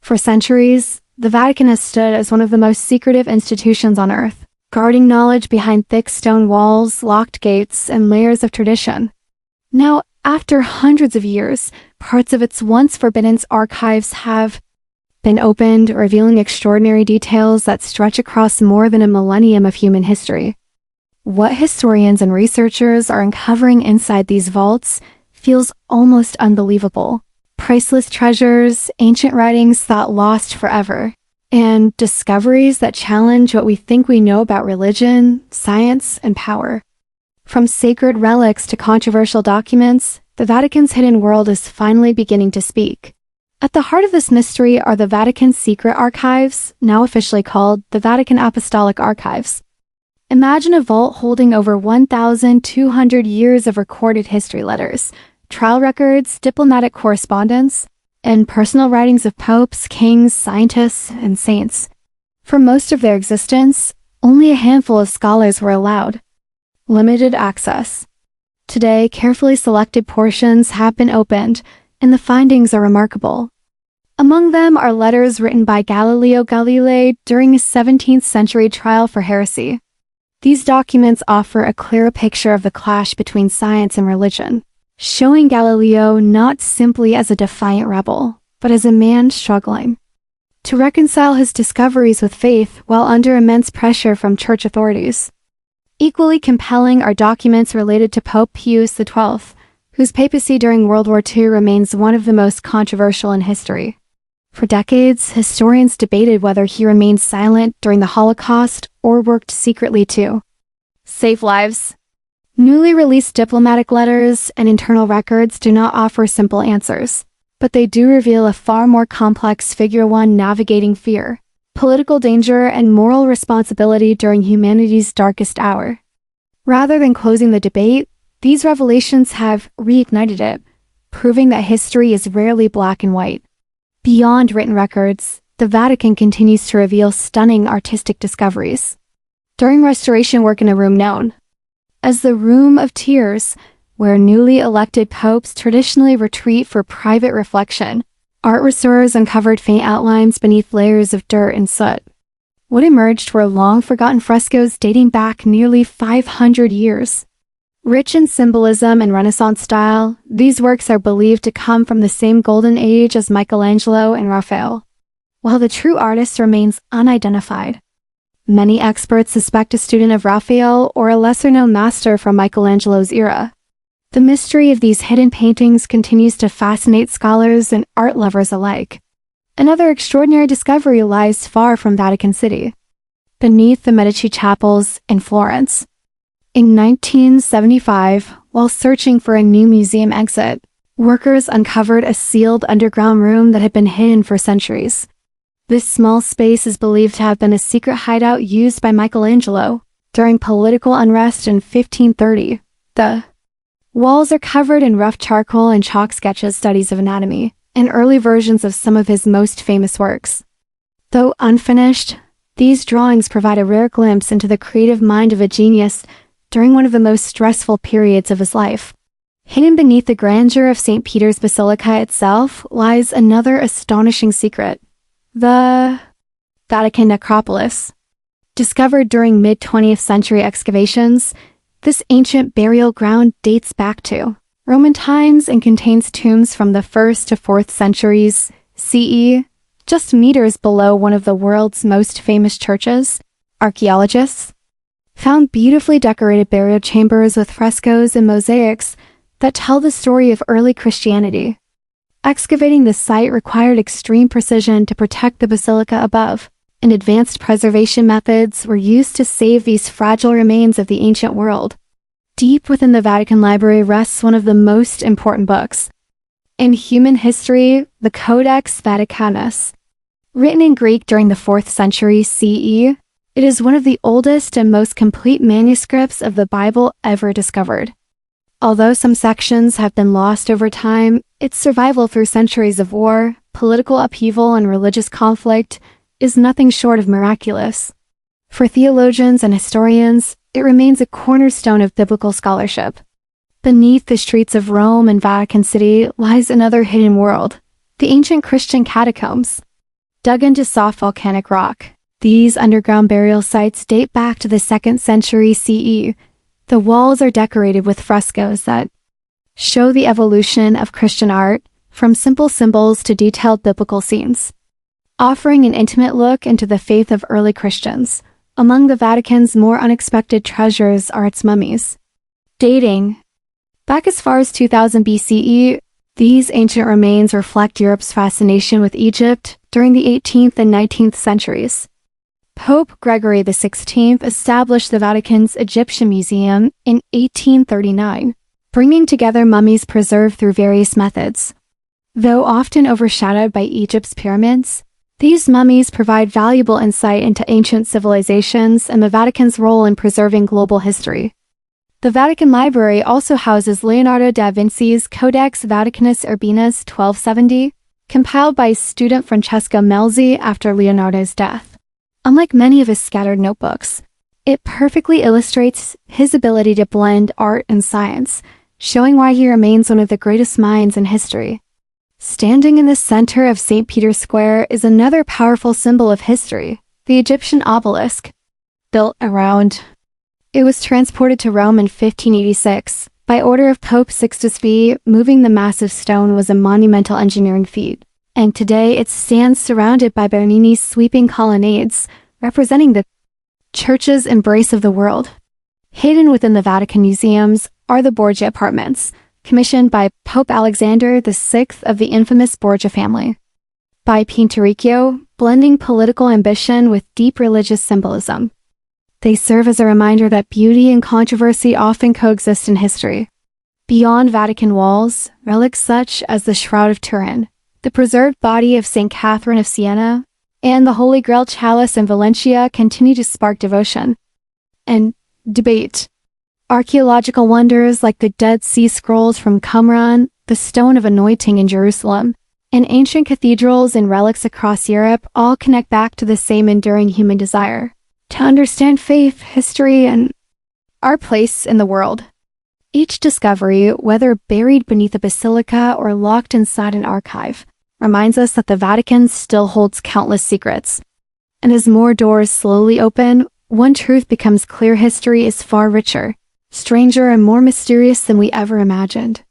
For centuries, the Vatican has stood as one of the most secretive institutions on Earth, guarding knowledge behind thick stone walls, locked gates, and layers of tradition. Now, after hundreds of years, parts of its once forbidden archives have been opened, revealing extraordinary details that stretch across more than a millennium of human history. What historians and researchers are uncovering inside these vaults feels almost unbelievable. Priceless treasures, ancient writings thought lost forever, and discoveries that challenge what we think we know about religion, science, and power. From sacred relics to controversial documents, the Vatican's hidden world is finally beginning to speak. At the heart of this mystery are the Vatican's secret archives, now officially called the Vatican Apostolic Archives. Imagine a vault holding over 1,200 years of recorded history letters, trial records, diplomatic correspondence, and personal writings of popes, kings, scientists, and saints. For most of their existence, only a handful of scholars were allowed. Limited access. Today, carefully selected portions have been opened, and the findings are remarkable. Among them are letters written by Galileo Galilei during a 17th century trial for heresy. These documents offer a clearer picture of the clash between science and religion, showing Galileo not simply as a defiant rebel, but as a man struggling to reconcile his discoveries with faith while under immense pressure from church authorities. Equally compelling are documents related to Pope Pius XII, whose papacy during World War II remains one of the most controversial in history. For decades, historians debated whether he remained silent during the Holocaust or worked secretly to save lives. Newly released diplomatic letters and internal records do not offer simple answers, but they do reveal a far more complex figure, one navigating fear, political danger, and moral responsibility during humanity's darkest hour. Rather than closing the debate, these revelations have reignited it, proving that history is rarely black and white. Beyond written records, the Vatican continues to reveal stunning artistic discoveries. During restoration work in a room known as the Room of Tears, where newly elected popes traditionally retreat for private reflection, art restorers uncovered faint outlines beneath layers of dirt and soot. What emerged were long-forgotten frescoes dating back nearly 500 years. Rich in symbolism and Renaissance style, these works are believed to come from the same golden age as Michelangelo and Raphael, while the true artist remains unidentified. Many experts suspect a student of Raphael or a lesser-known master from Michelangelo's era. The mystery of these hidden paintings continues to fascinate scholars and art lovers alike. Another extraordinary discovery lies far from Vatican City, beneath the Medici chapels in Florence. In 1975, while searching for a new museum exit, workers uncovered a sealed underground room that had been hidden for centuries. This small space is believed to have been a secret hideout used by Michelangelo during political unrest in 1530. The walls are covered in rough charcoal and chalk sketches, studies of anatomy, and early versions of some of his most famous works. Though unfinished, these drawings provide a rare glimpse into the creative mind of a genius during one of the most stressful periods of his life. Hidden beneath the grandeur of St. Peter's Basilica itself lies another astonishing secret: the Vatican necropolis. Discovered during mid-20th century excavations, this ancient burial ground dates back to Roman times and contains tombs from the 1st to 4th centuries CE, just meters below one of the world's most famous churches. Archaeologists found beautifully decorated burial chambers with frescoes and mosaics that tell the story of early Christianity. Excavating the site required extreme precision to protect the basilica above, and advanced preservation methods were used to save these fragile remains of the ancient world. Deep within the Vatican Library rests one of the most important books in human history, the Codex Vaticanus. Written in Greek during the 4th century CE, it is one of the oldest and most complete manuscripts of the Bible ever discovered. Although some sections have been lost over time, its survival through centuries of war, political upheaval, and religious conflict is nothing short of miraculous. For theologians and historians, it remains a cornerstone of biblical scholarship. Beneath the streets of Rome and Vatican City lies another hidden world, the ancient Christian catacombs. dug into soft volcanic rock. These underground burial sites date back to the 2nd century CE. The walls are decorated with frescoes that show the evolution of Christian art, from simple symbols to detailed biblical scenes, offering an intimate look into the faith of early Christians. Among the Vatican's more unexpected treasures are its mummies. Dating back as far as 2000 BCE, these ancient remains reflect Europe's fascination with Egypt during the 18th and 19th centuries. Pope Gregory XVI established the Vatican's Egyptian Museum in 1839, bringing together mummies preserved through various methods. Though often overshadowed by Egypt's pyramids, these mummies provide valuable insight into ancient civilizations and the Vatican's role in preserving global history. The Vatican Library also houses Leonardo da Vinci's Codex Vaticanus Urbinus 1270, compiled by student Francesca Melzi after Leonardo's death. Unlike many of his scattered notebooks, it perfectly illustrates his ability to blend art and science, showing why he remains one of the greatest minds in history. Standing in the center of St. Peter's Square is another powerful symbol of history, the Egyptian obelisk. Built around, it was transported to Rome in 1586. By order of Pope Sixtus V, moving the massive stone was a monumental engineering feat, and today it stands surrounded by Bernini's sweeping colonnades, representing the Church's embrace of the world. Hidden within the Vatican museums are the Borgia apartments, commissioned by Pope Alexander VI of the infamous Borgia family. By Pinturicchio, blending political ambition with deep religious symbolism. They serve as a reminder that beauty and controversy often coexist in history. Beyond Vatican walls, relics such as the Shroud of Turin, the preserved body of St. Catherine of Siena, and the Holy Grail chalice in Valencia continue to spark devotion and debate. Archaeological wonders like the Dead Sea Scrolls from Qumran, the Stone of Anointing in Jerusalem, and ancient cathedrals and relics across Europe all connect back to the same enduring human desire to understand faith, history, and our place in the world. Each discovery, whether buried beneath a basilica or locked inside an archive, reminds us that the Vatican still holds countless secrets. And as more doors slowly open, one truth becomes clear: history is far richer, stranger, and more mysterious than we ever imagined.